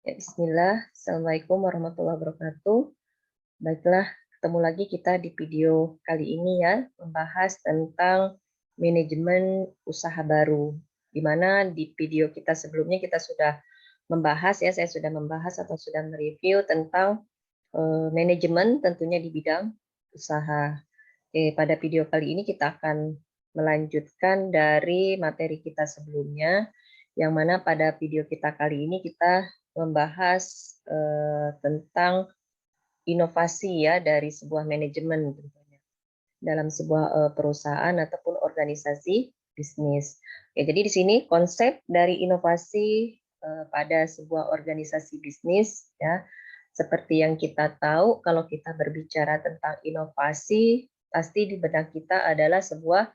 Ya, bismillah. Assalamualaikum warahmatullahi wabarakatuh. Baiklah, ketemu lagi kita di video kali ini ya, membahas tentang manajemen usaha baru. Di mana di video kita sebelumnya kita sudah membahas ya, saya sudah membahas atau sudah mereview tentang manajemen tentunya di bidang usaha. Oke, pada video kali ini kita akan melanjutkan dari materi kita sebelumnya, yang mana pada video kita kali ini kita membahas tentang inovasi ya dari sebuah manajemen tentunya dalam sebuah perusahaan ataupun organisasi bisnis. Oke, jadi di sini konsep dari inovasi pada sebuah organisasi bisnis ya, seperti yang kita tahu kalau kita berbicara tentang inovasi, pasti di benak kita adalah sebuah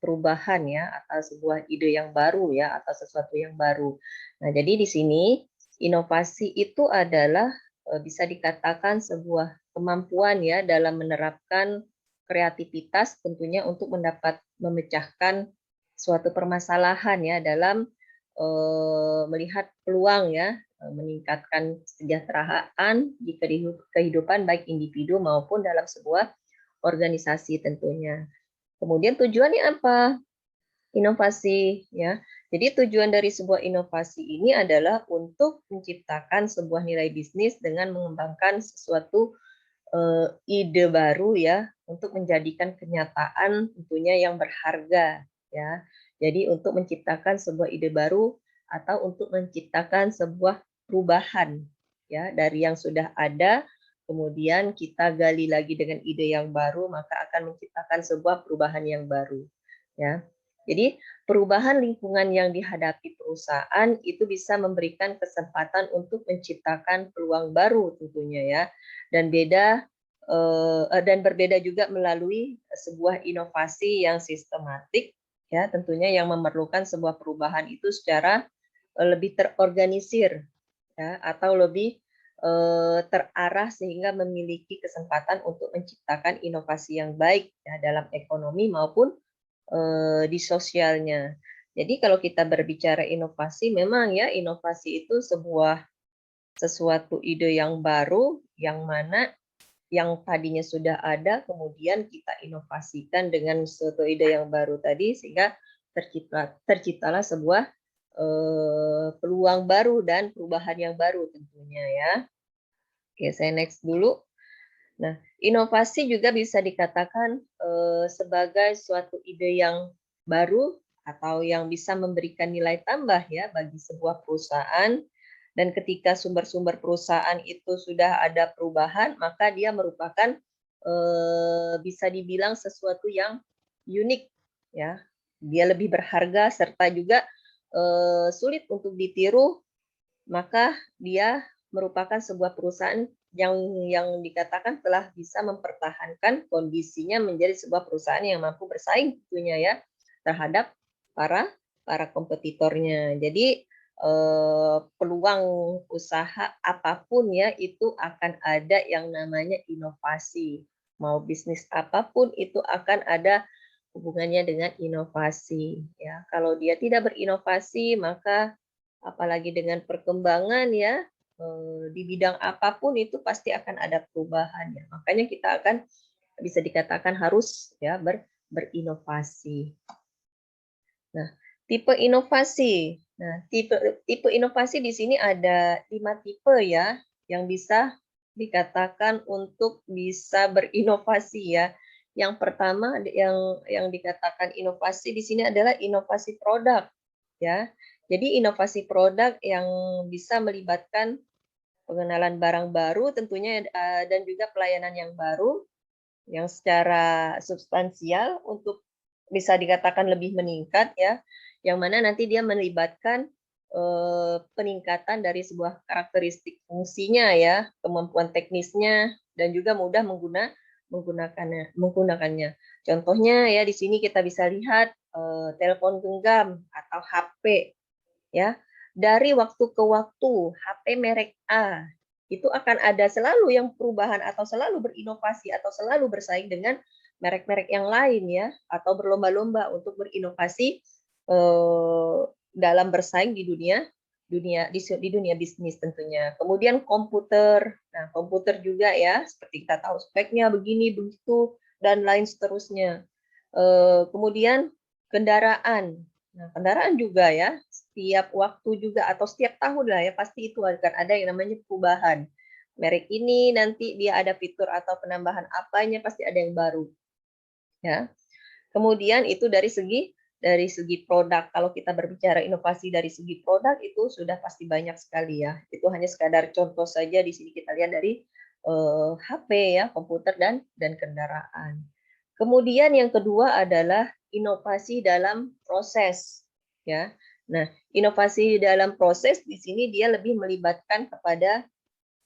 perubahan ya, atau sebuah ide yang baru ya, atau sesuatu yang baru. Nah, jadi di sini inovasi itu adalah bisa dikatakan sebuah kemampuan ya dalam menerapkan kreativitas tentunya untuk memecahkan suatu permasalahan ya dalam melihat peluang ya, meningkatkan kesejahteraan di kehidupan baik individu maupun dalam sebuah organisasi tentunya. Kemudian tujuannya apa? Inovasi ya. Jadi tujuan dari sebuah inovasi ini adalah untuk menciptakan sebuah nilai bisnis dengan mengembangkan sesuatu ide baru ya untuk menjadikan kenyataan tentunya yang berharga ya. Jadi untuk menciptakan sebuah ide baru atau untuk menciptakan sebuah perubahan ya dari yang sudah ada, kemudian kita gali lagi dengan ide yang baru, maka akan menciptakan sebuah perubahan yang baru ya. Jadi perubahan lingkungan yang dihadapi perusahaan itu bisa memberikan kesempatan untuk menciptakan peluang baru tentunya ya, dan berbeda juga melalui sebuah inovasi yang sistematik ya, tentunya yang memerlukan sebuah perubahan itu secara lebih terorganisir ya, atau lebih terarah sehingga memiliki kesempatan untuk menciptakan inovasi yang baik ya dalam ekonomi maupun di sosialnya. Jadi kalau kita berbicara inovasi, memang ya inovasi itu sesuatu ide yang baru, yang mana yang tadinya sudah ada, kemudian kita inovasikan dengan suatu ide yang baru tadi, sehingga terciptalah sebuah peluang baru dan perubahan yang baru tentunya ya. Oke, saya next dulu. Nah, inovasi juga bisa dikatakan sebagai suatu ide yang baru atau yang bisa memberikan nilai tambah ya bagi sebuah perusahaan. Dan ketika sumber-sumber perusahaan itu sudah ada perubahan, maka dia merupakan bisa dibilang sesuatu yang unik ya. Dia lebih berharga serta juga sulit untuk ditiru, maka dia merupakan sebuah perusahaan yang dikatakan telah bisa mempertahankan kondisinya menjadi sebuah perusahaan yang mampu bersaing tentunya ya terhadap para para kompetitornya. Jadi peluang usaha apapun ya itu akan ada yang namanya inovasi. Mau bisnis apapun itu akan ada hubungannya dengan inovasi ya. Kalau dia tidak berinovasi maka apalagi dengan perkembangan ya, di bidang apapun itu pasti akan ada perubahan ya. Makanya kita akan bisa dikatakan harus ya berinovasi. Nah, tipe inovasi. Nah, tipe inovasi di sini ada 5 tipe ya yang bisa dikatakan untuk bisa berinovasi ya. Yang pertama yang dikatakan inovasi di sini adalah inovasi produk ya. Jadi inovasi produk yang bisa melibatkan pengenalan barang baru tentunya dan juga pelayanan yang baru yang secara substansial untuk bisa dikatakan lebih meningkat ya, yang mana nanti dia melibatkan peningkatan dari sebuah karakteristik fungsinya ya, kemampuan teknisnya dan juga mudah menggunakannya. Contohnya ya di sini kita bisa lihat telepon genggam atau HP ya. Dari waktu ke waktu HP merek A itu akan ada selalu yang perubahan atau selalu berinovasi atau selalu bersaing dengan merek-merek yang lain ya, atau berlomba-lomba untuk berinovasi dalam bersaing di dunia di dunia bisnis tentunya. Kemudian komputer. Nah, komputer juga ya, seperti kita tahu speknya begini begitu dan lain seterusnya. Kemudian kendaraan. Nah, kendaraan juga ya, setiap waktu juga atau setiap tahun lah ya pasti itu akan ada yang namanya perubahan. Merek ini nanti dia ada fitur atau penambahan apanya pasti ada yang baru. Ya. Kemudian itu dari segi produk. Kalau kita berbicara inovasi dari segi produk itu sudah pasti banyak sekali ya. Itu hanya sekadar contoh saja di sini kita lihat dari HP ya, komputer dan kendaraan. Kemudian yang kedua adalah inovasi dalam proses ya. Nah, inovasi dalam proses di sini dia lebih melibatkan kepada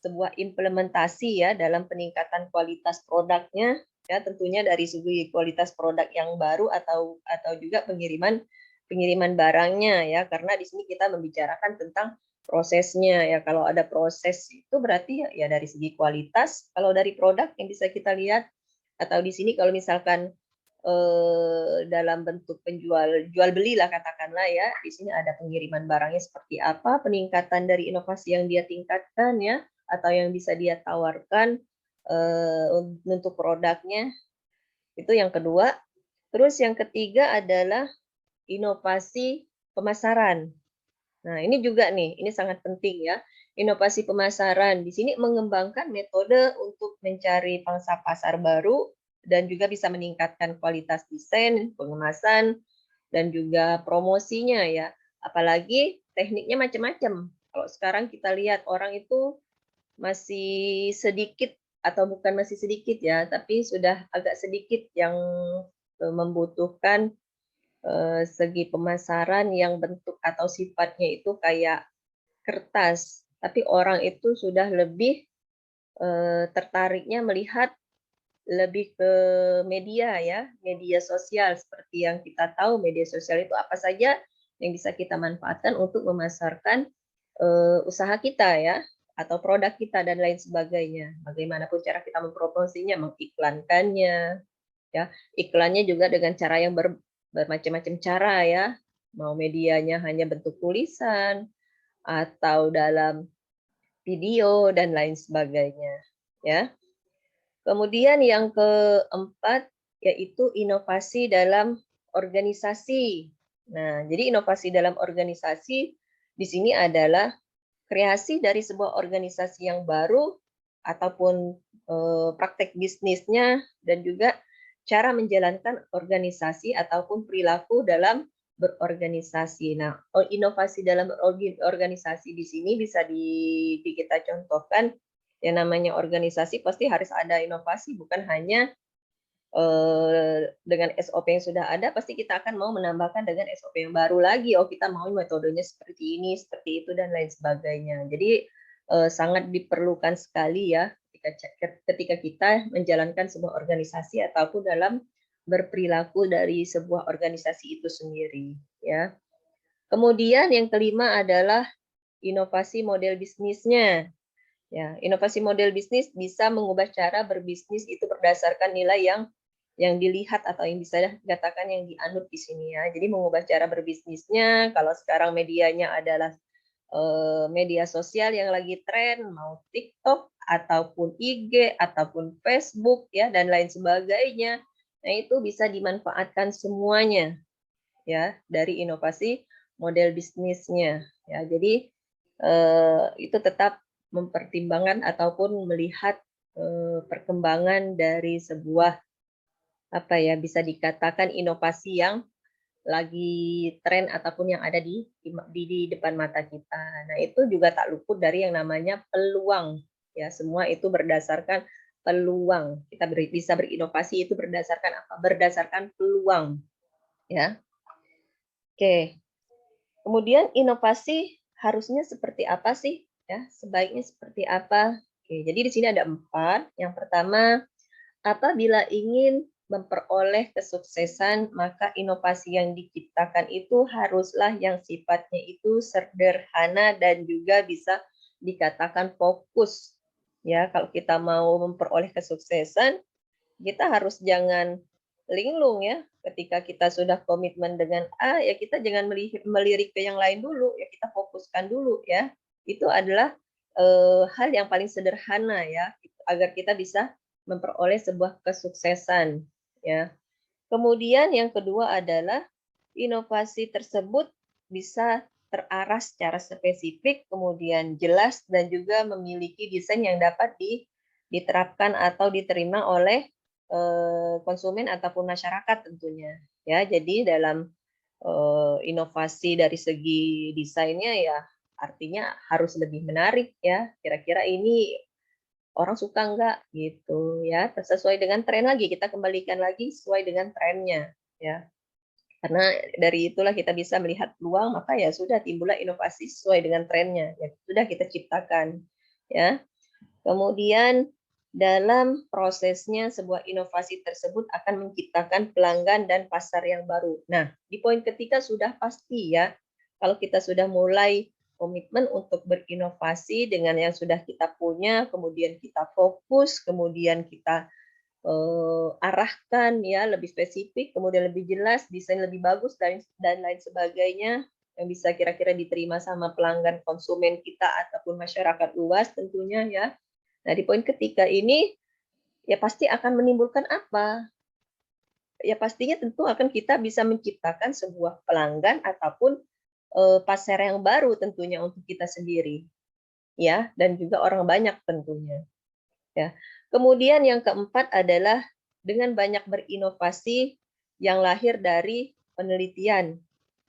sebuah implementasi ya dalam peningkatan kualitas produknya ya tentunya dari segi kualitas produk yang baru atau juga pengiriman barangnya ya karena di sini kita membicarakan tentang prosesnya ya kalau ada proses itu berarti ya dari segi kualitas kalau dari produk yang bisa kita lihat atau di sini kalau misalkan dalam bentuk jual beli lah katakanlah ya di sini ada pengiriman barangnya seperti apa peningkatan dari inovasi yang dia tingkatkan ya atau yang bisa dia tawarkan untuk produknya itu yang kedua. Terus yang ketiga adalah inovasi pemasaran. Nah, ini juga nih, ini sangat penting ya. Inovasi pemasaran di sini mengembangkan metode untuk mencari pangsa pasar baru dan juga bisa meningkatkan kualitas desain, pengemasan, dan juga promosinya ya. Apalagi tekniknya macam-macam. Kalau sekarang kita lihat orang itu masih sedikit atau bukan masih sedikit ya, tapi sudah agak sedikit yang membutuhkan segi pemasaran yang bentuk atau sifatnya itu kayak kertas, tapi orang itu sudah lebih tertariknya melihat lebih ke media ya, media sosial seperti yang kita tahu media sosial itu apa saja yang bisa kita manfaatkan untuk memasarkan usaha kita ya atau produk kita dan lain sebagainya. Bagaimanapun cara kita mempromosinya, mengiklankannya, ya iklannya juga dengan cara yang bermacam-macam cara ya. Mau medianya hanya bentuk tulisan atau dalam video dan lain sebagainya, ya. Kemudian yang keempat yaitu inovasi dalam organisasi. Nah, jadi inovasi dalam organisasi di sini adalah kreasi dari sebuah organisasi yang baru ataupun praktek bisnisnya dan juga cara menjalankan organisasi ataupun perilaku dalam berorganisasi. Nah, inovasi dalam organisasi di sini bisa kita contohkan yang namanya organisasi pasti harus ada inovasi, bukan hanya dengan SOP yang sudah ada, pasti kita akan mau menambahkan dengan SOP yang baru lagi. Oh, kita mau metodenya seperti ini, seperti itu, dan lain sebagainya. Jadi sangat diperlukan sekali ya ketika kita menjalankan sebuah organisasi ataupun dalam berperilaku dari sebuah organisasi itu sendiri. Ya. Kemudian yang kelima adalah inovasi model bisnisnya. Ya, inovasi model bisnis bisa mengubah cara berbisnis itu berdasarkan nilai yang dilihat atau yang bisa dikatakan yang dianut di sini ya. Jadi mengubah cara berbisnisnya, kalau sekarang medianya adalah media sosial yang lagi tren, mau TikTok ataupun IG ataupun Facebook ya dan lain sebagainya. Nah, itu bisa dimanfaatkan semuanya ya dari inovasi model bisnisnya ya. Jadi itu tetap mempertimbangkan ataupun melihat perkembangan dari sebuah apa ya bisa dikatakan inovasi yang lagi tren ataupun yang ada di depan mata kita. Nah, itu juga tak luput dari yang namanya peluang. Ya, semua itu berdasarkan peluang. Kita bisa berinovasi itu berdasarkan apa? Berdasarkan peluang. Ya. Oke. Kemudian inovasi harusnya seperti apa sih? Ya, sebaiknya seperti apa? Oke, jadi di sini ada 4. Yang pertama, apabila ingin memperoleh kesuksesan, maka inovasi yang diciptakan itu haruslah yang sifatnya itu sederhana dan juga bisa dikatakan fokus. Ya, kalau kita mau memperoleh kesuksesan, kita harus jangan linglung ya, Ketika kita sudah komitmen dengan A, ya kita jangan melirik ke yang lain dulu, ya kita fokuskan dulu ya. Itu adalah hal yang paling sederhana ya, agar kita bisa memperoleh sebuah kesuksesan ya. Kemudian yang kedua adalah inovasi tersebut bisa terarah secara spesifik, kemudian jelas dan juga memiliki desain yang dapat diterapkan atau diterima oleh konsumen ataupun masyarakat tentunya. Ya, jadi dalam inovasi dari segi desainnya ya artinya harus lebih menarik ya. Kira-kira ini orang suka nggak gitu ya. Sesuai dengan tren lagi, kita kembalikan lagi sesuai dengan trennya ya. Karena dari itulah kita bisa melihat peluang, maka ya sudah timbullah inovasi sesuai dengan trennya yang sudah kita ciptakan ya. Kemudian dalam prosesnya sebuah inovasi tersebut akan menciptakan pelanggan dan pasar yang baru. Nah, di poin ketiga sudah pasti ya, kalau kita sudah mulai komitmen untuk berinovasi dengan yang sudah kita punya, kemudian kita fokus, kemudian kita arahkan ya lebih spesifik, kemudian lebih jelas, desain lebih bagus dan lain sebagainya yang bisa kira-kira diterima sama pelanggan konsumen kita ataupun masyarakat luas tentunya ya. Nah, di poin ketiga ini ya pasti akan menimbulkan apa? Ya pastinya tentu akan kita bisa menciptakan sebuah pelanggan ataupun pasar yang baru tentunya untuk kita sendiri ya dan juga orang banyak tentunya. Ya. Kemudian yang keempat adalah dengan banyak berinovasi yang lahir dari penelitian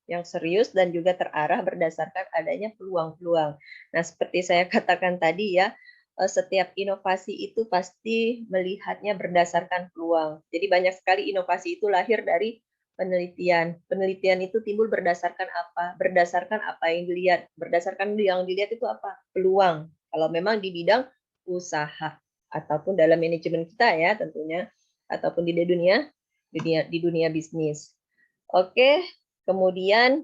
yang serius dan juga terarah berdasarkan adanya peluang-peluang. Nah, seperti saya katakan tadi ya, setiap inovasi itu pasti melihatnya berdasarkan peluang. Jadi banyak sekali inovasi itu lahir dari penelitian. Penelitian itu timbul berdasarkan apa? Berdasarkan apa yang dilihat. Berdasarkan yang dilihat itu apa? Peluang. Kalau memang di bidang usaha ataupun dalam manajemen kita ya tentunya ataupun di dunia bisnis. Oke, kemudian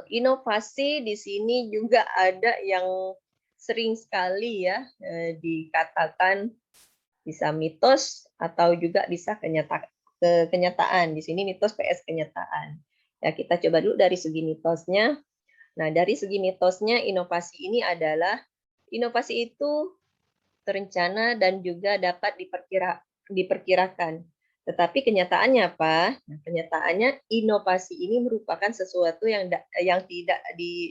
inovasi di sini juga ada yang sering sekali ya dikatakan bisa mitos atau juga bisa kenyataan. Di sini mitos PS kenyataan. Ya, kita coba dulu dari segi mitosnya. Nah, dari segi mitosnya inovasi ini adalah inovasi itu terencana dan juga dapat diperkirakan. Tetapi kenyataannya apa? Nah, kenyataannya inovasi ini merupakan sesuatu yang tidak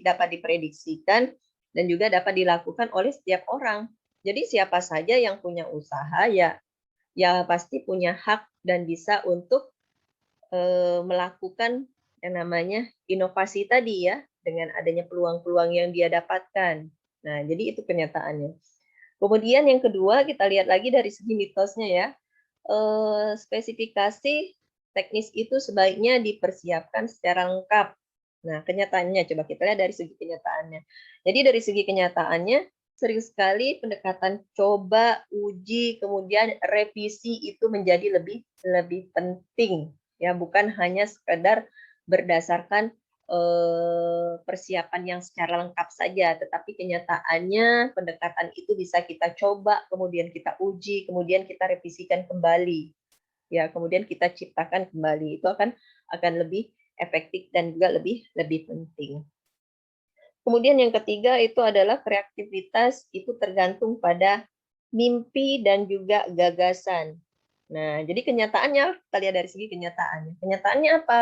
dapat diprediksikan dan juga dapat dilakukan oleh setiap orang. Jadi siapa saja yang punya usaha ya pasti punya hak dan bisa untuk melakukan yang namanya inovasi tadi ya dengan adanya peluang-peluang yang dia dapatkan. Nah, jadi itu kenyataannya. Kemudian yang kedua kita lihat lagi dari segi mitosnya ya. Spesifikasi teknis itu sebaiknya dipersiapkan secara lengkap. Nah, kenyataannya coba kita lihat dari segi kenyataannya. Jadi dari segi kenyataannya sering sekali pendekatan coba, uji, kemudian revisi itu menjadi lebih penting ya, bukan hanya sekedar berdasarkan persiapan yang secara lengkap saja, tetapi kenyataannya pendekatan itu bisa kita coba, kemudian kita uji, kemudian kita revisikan kembali. Ya, kemudian kita ciptakan kembali. Itu akan lebih efektif dan juga lebih penting. Kemudian yang ketiga itu adalah kreativitas itu tergantung pada mimpi dan juga gagasan. Nah, jadi kenyataannya kita lihat dari segi kenyataannya. Kenyataannya apa?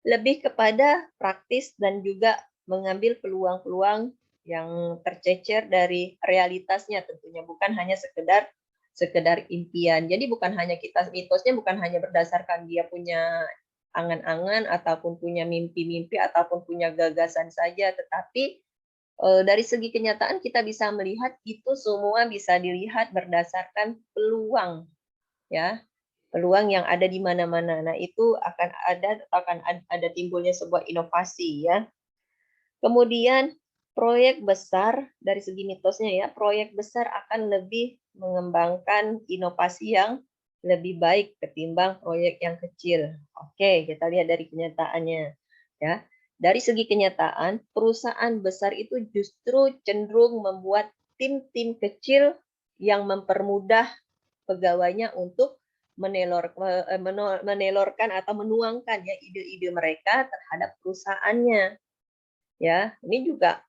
Lebih kepada praktis dan juga mengambil peluang-peluang yang tercecer dari realitasnya tentunya, bukan hanya sekedar impian. Jadi bukan hanya kita mitosnya bukan hanya berdasarkan dia punya angan-angan ataupun punya mimpi-mimpi ataupun punya gagasan saja, tetapi dari segi kenyataan kita bisa melihat itu semua bisa dilihat berdasarkan peluang ya. Peluang yang ada di mana-mana. Nah, itu akan ada timbulnya sebuah inovasi ya. Kemudian proyek besar dari segi mitosnya ya, proyek besar akan lebih mengembangkan inovasi yang lebih baik ketimbang proyek yang kecil. Oke, kita lihat dari kenyataannya ya. Dari segi kenyataan, perusahaan besar itu justru cenderung membuat tim-tim kecil yang mempermudah pegawainya untuk menelorkan atau menuangkan ya ide-ide mereka terhadap perusahaannya. Ya, ini juga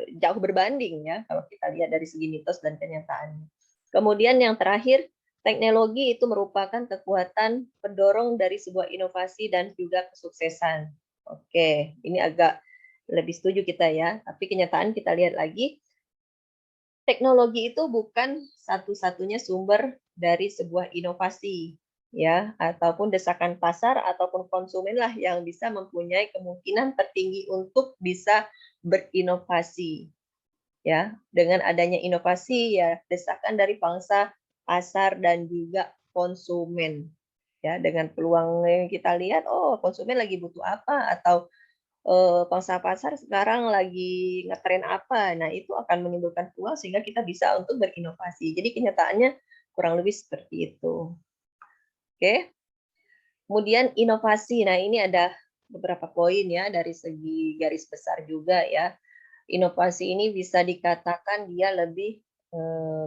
jauh berbanding ya kalau kita lihat dari segi mitos dan kenyataannya. Kemudian yang terakhir, teknologi itu merupakan kekuatan pendorong dari sebuah inovasi dan juga kesuksesan. Oke, ini agak lebih setuju kita ya, tapi kenyataan kita lihat lagi, teknologi itu bukan satu-satunya sumber dari sebuah inovasi ya, ataupun desakan pasar ataupun konsumen lah yang bisa mempunyai kemungkinan tertinggi untuk bisa berinovasi ya. Dengan adanya inovasi ya desakan dari pangsa pasar dan juga konsumen ya, dengan peluang yang kita lihat, oh konsumen lagi butuh apa, atau pangsa pasar sekarang lagi ngetren apa. Nah, itu akan menimbulkan peluang sehingga kita bisa untuk berinovasi. Jadi kenyataannya kurang lebih seperti itu. Oke. Kemudian inovasi. Nah, ini ada beberapa poin ya dari segi garis besar juga ya. Inovasi ini bisa dikatakan dia lebih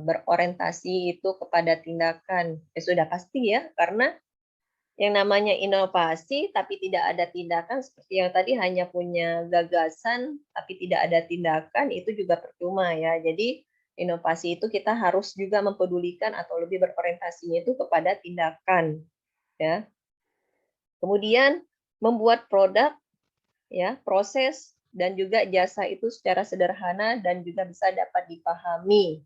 berorientasi itu kepada tindakan. Ya sudah pasti ya, karena yang namanya inovasi tapi tidak ada tindakan seperti yang tadi hanya punya gagasan tapi tidak ada tindakan itu juga percuma ya. Jadi inovasi itu kita harus juga mempedulikan atau lebih berorientasinya itu kepada tindakan ya. Kemudian membuat produk ya, proses dan juga jasa itu secara sederhana dan juga bisa dapat dipahami.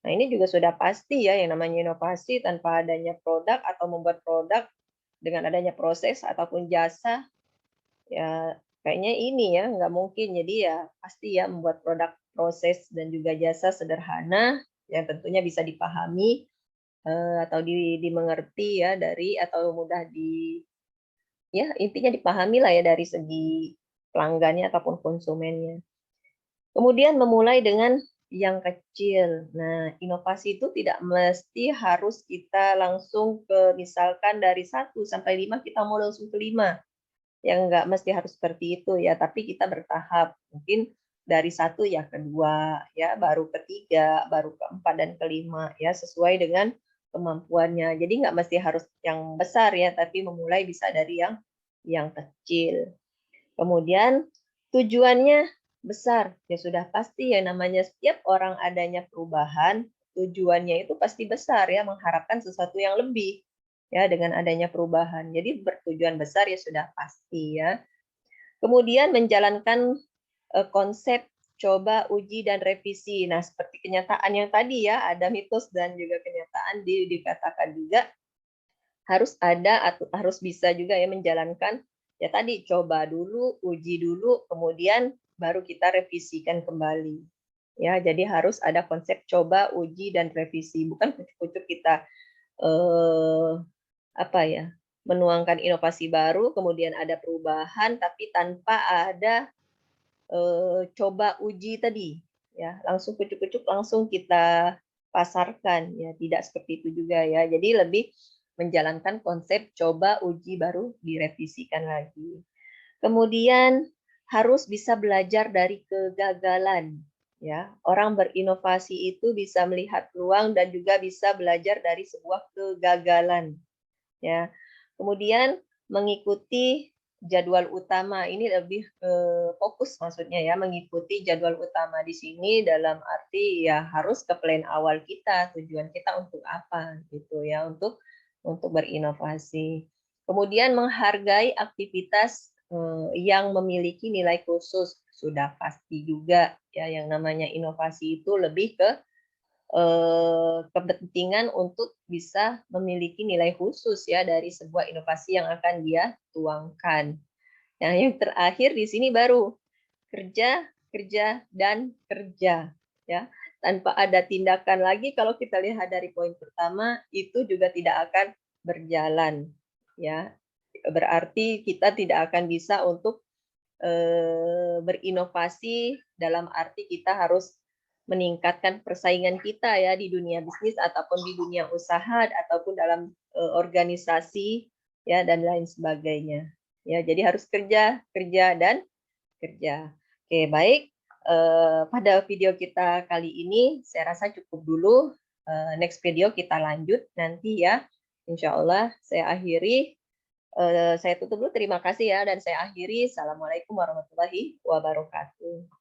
Nah, ini juga sudah pasti ya yang namanya inovasi tanpa adanya produk atau membuat produk dengan adanya proses ataupun jasa, ya kayaknya ini ya nggak mungkin. Jadi ya pasti ya membuat produk, proses, dan juga jasa sederhana yang tentunya bisa dipahami atau dimengerti ya dari atau mudah ya intinya dipahami lah ya dari segi pelanggannya ataupun konsumennya. Kemudian memulai dengan yang kecil. Nah, inovasi itu tidak mesti harus kita langsung ke misalkan dari 1 sampai 5 kita mau langsung ke 5. Yang nggak mesti harus seperti itu ya, tapi kita bertahap. Mungkin dari 1 ya ke-2, ya baru ke-3, baru ke-4 dan ke-5 ya sesuai dengan kemampuannya. Jadi nggak mesti harus yang besar ya, tapi memulai bisa dari yang kecil. Kemudian tujuannya besar, ya sudah pasti ya namanya setiap orang adanya perubahan, tujuannya itu pasti besar ya, mengharapkan sesuatu yang lebih ya dengan adanya perubahan. Jadi bertujuan besar ya sudah pasti ya. Kemudian menjalankan konsep coba, uji, dan revisi. Nah, seperti kenyataan yang tadi ya, ada mitos dan juga kenyataan dikatakan juga harus ada atau harus bisa juga ya menjalankan ya tadi coba dulu, uji dulu, kemudian baru kita revisikan kembali. Ya, jadi harus ada konsep coba, uji, dan revisi. Bukan kucuk-kucuk kita apa ya, menuangkan inovasi baru, kemudian ada perubahan, tapi tanpa ada coba uji tadi. Ya, langsung kucuk-kucuk langsung kita pasarkan. Ya, tidak seperti itu juga ya. Jadi lebih menjalankan konsep coba, uji, baru direvisikan lagi. Kemudian harus bisa belajar dari kegagalan. Ya, orang berinovasi itu bisa melihat peluang dan juga bisa belajar dari sebuah kegagalan. Ya, kemudian mengikuti jadwal utama ini lebih fokus maksudnya ya mengikuti jadwal utama di sini dalam arti ya harus ke plan awal kita, tujuan kita untuk apa gitu ya untuk berinovasi. Kemudian menghargai aktivitas yang memiliki nilai khusus sudah pasti juga ya yang namanya inovasi itu lebih ke kepentingan untuk bisa memiliki nilai khusus ya dari sebuah inovasi yang akan dia tuangkan. Nah, yang terakhir di sini baru kerja, kerja, dan kerja ya. Tanpa ada tindakan lagi kalau kita lihat dari poin pertama itu juga tidak akan berjalan ya. Berarti kita tidak akan bisa untuk berinovasi dalam arti kita harus meningkatkan persaingan kita ya di dunia bisnis ataupun di dunia usaha ataupun dalam organisasi ya dan lain sebagainya. Ya, jadi harus kerja, kerja dan kerja. Oke, baik. Pada video kita kali ini saya rasa cukup dulu. next video kita lanjut nanti ya. Insya Allah saya akhiri. Saya tutup dulu. Terima kasih ya dan saya akhiri. Assalamualaikum warahmatullahi wabarakatuh.